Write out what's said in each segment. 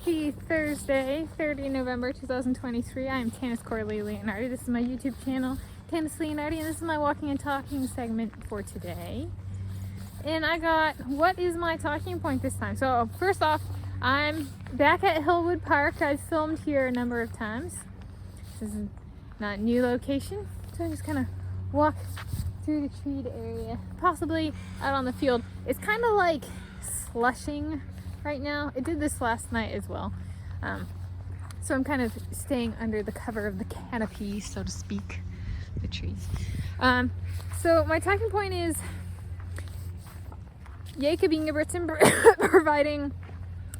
Happy Thursday, 30 November 2023. I am Tanis Coralee Leonhardi. This is my YouTube channel, Tanis Leonhardi, and this is my walking and talking segment for today. And I got, what is my talking point this time? So first off, I'm back at Hillwood Park. I've filmed here a number of times. This is not a new location, so I'm just gonna walk through the treed area, possibly out on the field. It's kind of like slushing right now. It did this last night as well. So I'm kind of staying under the cover of the canopy, so to speak, the trees. So my talking point is Jacob Ingebrigtsen providing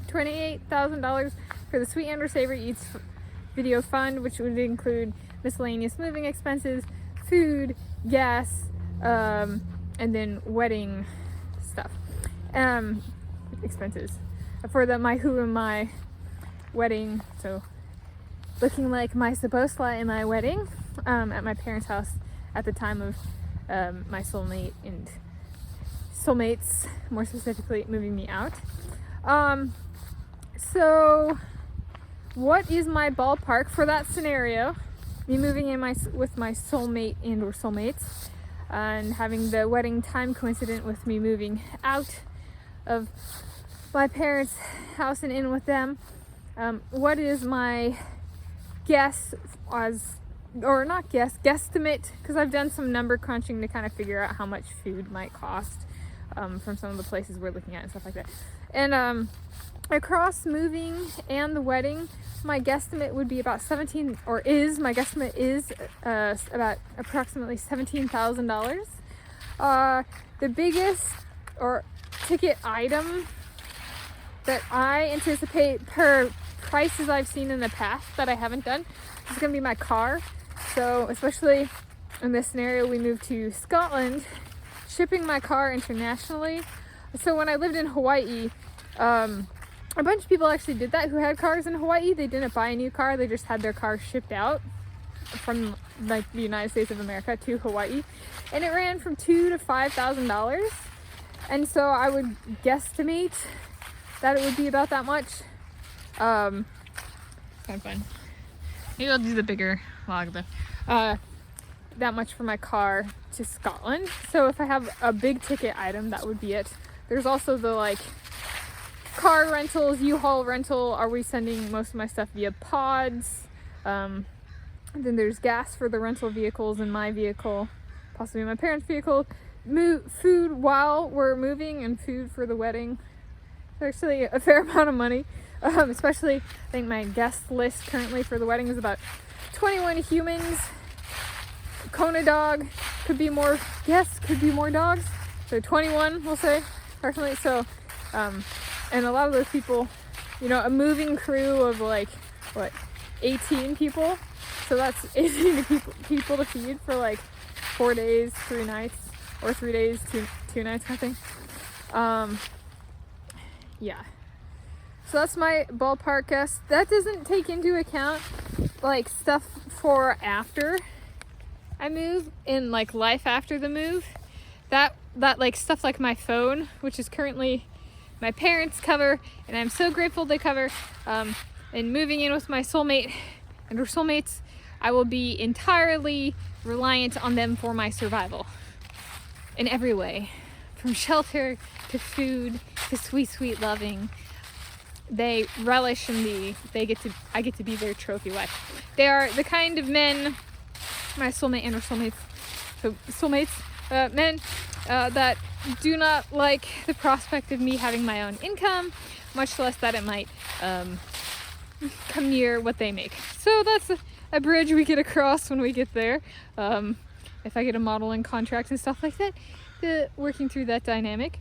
$28,000 for the Sweet and Savory Eats Video Fund, which would include miscellaneous moving expenses, food, gas, and then wedding stuff. Expenses for the my who and my wedding, so looking like my supposed lie in my wedding at my parents' house at the time of my soulmate and soulmates, more specifically, moving me out. So what is my ballpark for that scenario? Me moving in with my soulmate and or soulmates, and having the wedding time coincident with me moving out of my parents' house and in with them. What is my guess guesstimate, because I've done some number crunching to kind of figure out how much food might cost from some of the places we're looking at and stuff like that. And across moving and the wedding, my guesstimate would be about my guesstimate is about approximately $17,000. The biggest ticket item that I anticipate per prices I've seen in the past that I haven't done is going to be my car. So especially in this scenario, we moved to Scotland, shipping my car internationally. So when I lived in Hawaii, a bunch of people actually did that who had cars in Hawaii. They didn't buy a new car, they just had their car shipped out from like the United States of America to Hawaii, and it ran from $2,000 to $5,000. And so I would guesstimate that it would be about that much. Kind of fun. Maybe I'll do the bigger log though. That much for my car to Scotland. So if I have a big ticket item, that would be it. There's also the like car rentals, U-Haul rental. Are we sending most of my stuff via pods? Then there's gas for the rental vehicles in my vehicle, possibly my parents' vehicle. Food while we're moving and food for the wedding. It's actually a fair amount of money, especially I think my guest list currently for the wedding is about 21 humans. Kona dog, could be more guests, could be more dogs, so 21 we'll say approximately. So and a lot of those people, you know, a moving crew of like 18 people, so that's 18 people to feed for like 4 days 3 nights, or 3 days 2 nights kind of thing. Yeah, so that's my ballpark guess. That doesn't take into account like stuff for after I move, in like life after the move. That like stuff like my phone, which is currently my parents cover, and I'm so grateful they cover. And moving in with my soulmate and her soulmates, I will be entirely reliant on them for my survival in every way, from shelter to food to sweet loving. They relish in me. I get to be their trophy wife. They are the kind of men, my soulmate and her soulmates, men that do not like the prospect of me having my own income, much less that it might come near what they make. So that's a bridge we get across when we get there. If I get a modeling contract and stuff like that, working through that dynamic.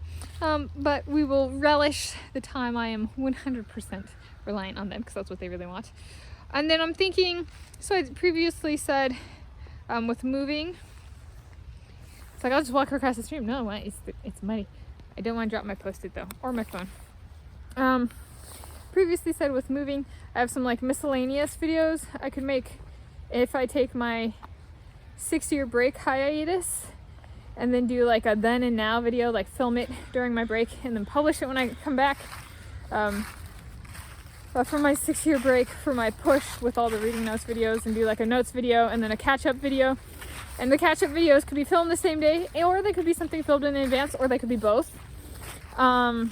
But we will relish the time I am 100% reliant on them, because that's what they really want. And then I'm thinking, so I previously said with moving, it's like I'll just walk across the stream. No, it's muddy. I don't want to drop my Post-it though, or my phone. Previously said with moving, I have some like miscellaneous videos I could make if I take my 6-year break hiatus, and then do like a then and now video, like film it during my break and then publish it when I come back. for my 6-year break for my push with all the reading notes videos, and do like a notes video and then a catch-up video. And the catch-up videos could be filmed the same day, or they could be something filmed in advance, or they could be both. And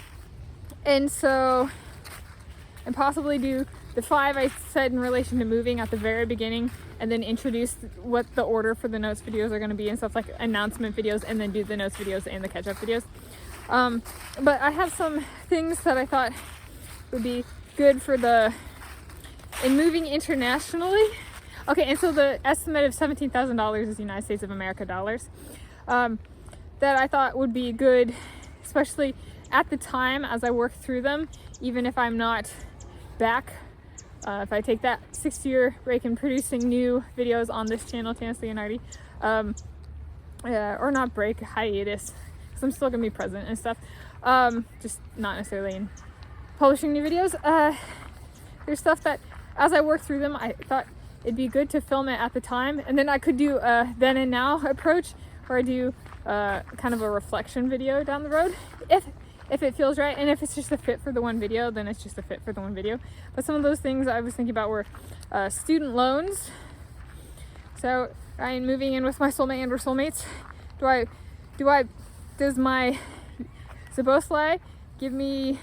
possibly do the 5 I said in relation to moving at the very beginning, and then introduce what the order for the notes videos are going to be and stuff, like announcement videos, and then do the notes videos and the catch-up videos. But I have some things that I thought would be good for in moving internationally. Okay, and so the estimate of $17,000 is United States of America dollars, that I thought would be good, especially at the time as I work through them, even if I'm not back. If I take that 6-year break in producing new videos on this channel, Tanis Leonhardi, or not break, hiatus, because I'm still gonna be present and stuff, just not necessarily in publishing new videos. There's stuff that as I work through them, I thought it'd be good to film it at the time, and then I could do a then and now approach, where I do kind of a reflection video down the road, if it feels right, and if it's just a fit for the one video, then it's just a fit for the one video. But some of those things I was thinking about were student loans. So I'm moving in with my soulmate and we're soulmates. Does my Zabosli give me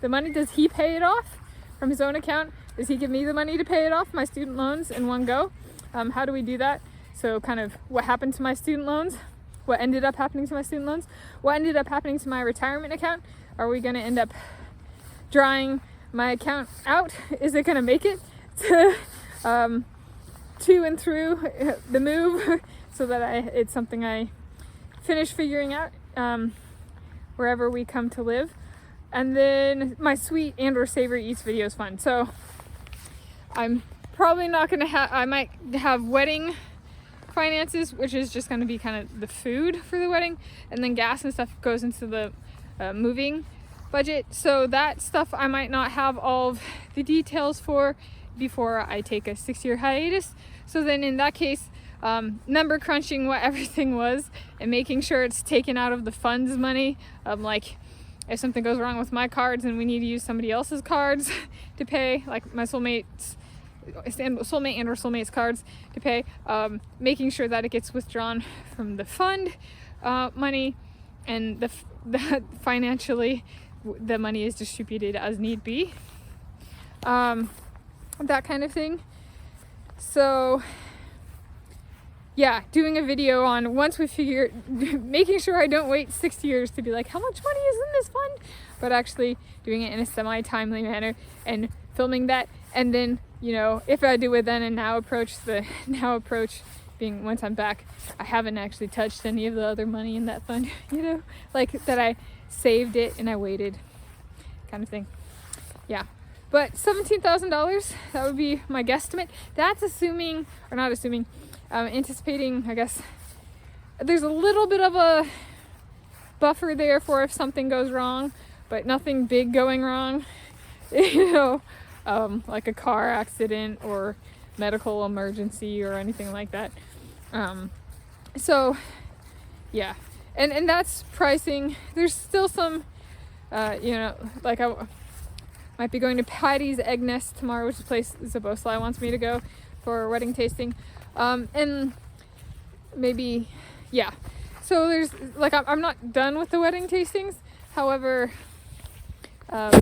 the money? Does he pay it off from his own account? Does he give me the money to pay it off, my student loans, in one go? How do we do that? So kind of what happened to my student loans, what ended up happening to my student loans, what ended up happening to my retirement account. Are we going to end up drawing my account out? Is it going to make it to and through the move so that it's something I finish figuring out wherever we come to live? And then my sweet and or savory eats videos fund. So I'm probably not going to I might have wedding finances, which is just going to be kind of the food for the wedding, and then gas and stuff goes into the moving budget. So that stuff I might not have all of the details for before I take a 6-year hiatus. So then in that case, number crunching what everything was and making sure it's taken out of the funds money. Like if something goes wrong with my cards and we need to use somebody else's cards to pay, like my soulmate and or soulmate's cards to pay, making sure that it gets withdrawn from the fund money, and the financially the money is distributed as need be, that kind of thing. So yeah, doing a video on once we figure, making sure I don't wait 6 years to be like, how much money is in this fund, but actually doing it in a semi-timely manner and filming that. And then, you know, if I do a then and now approach, the now approach being once I'm back, I haven't actually touched any of the other money in that fund, you know, like that I saved it and I waited, kind of thing. Yeah. But $17,000, that would be my guesstimate. That's assuming, or not assuming, anticipating, I guess, there's a little bit of a buffer there for if something goes wrong, but nothing big going wrong, you know, like a car accident or medical emergency or anything like that. So yeah, and that's pricing. There's still some, you know, like I might be going to Patty's Egg Nest tomorrow, which is a place Zabosli wants me to go for wedding tasting. And maybe, yeah. So there's, like, I'm not done with the wedding tastings. However, I've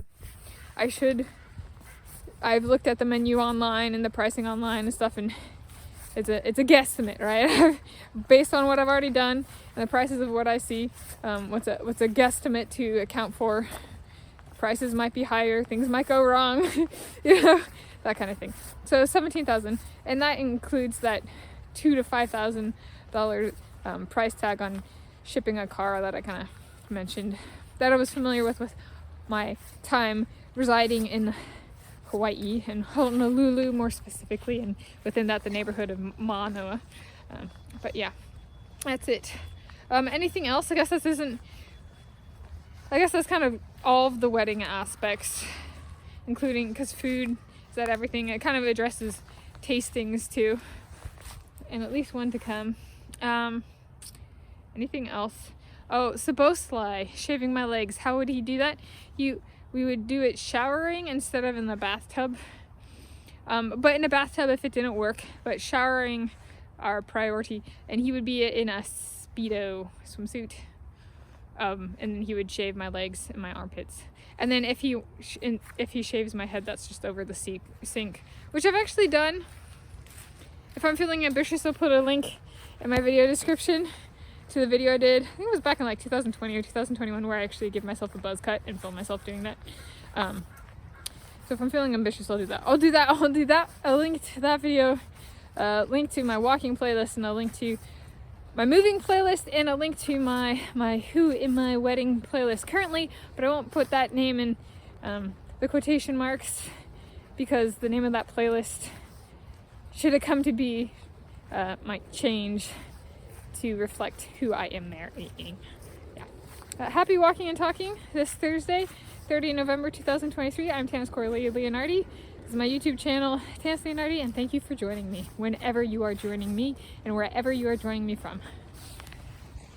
looked at the menu online and the pricing online and stuff, and it's a guesstimate, right? Based on what I've already done and the prices of what I see, what's a guesstimate to account for prices might be higher, things might go wrong, you know, that kind of thing. So $17,000, and that includes that $2,000 to $5,000 price tag on shipping a car that I kind of mentioned, that I was familiar with my time residing in Hawaii and Honolulu more specifically, and within that the neighborhood of Manoa. But yeah, that's it. Anything else? I guess that's kind of all of the wedding aspects, including, because food is that everything. It kind of addresses tastings too, and at least one to come. Anything else? Oh, Zabosli, shaving my legs. How would he do that? we would do it showering instead of in the bathtub. But in a bathtub if it didn't work, but showering our priority. And he would be in a Speedo swimsuit. And then he would shave my legs and my armpits. And then if he shaves my head, that's just over the sink, which I've actually done. If I'm feeling ambitious, I'll put a link in my video description to the video I did. I think it was back in like 2020 or 2021 where I actually give myself a buzz cut and film myself doing that. So if I'm feeling ambitious, I'll do that. I'll do that. A link to that video, a link to my walking playlist, and a link to my moving playlist, and a link to my Who in My Wedding playlist currently, but I won't put that name in the quotation marks because the name of that playlist, should it come to be, might change to reflect who I am marrying. Yeah. Happy walking and talking this Thursday, 30 November 2023. I'm Tanis Coralee Leonhardi. This is my YouTube channel, Tanis Leonhardi, and thank you for joining me whenever you are joining me and wherever you are joining me from.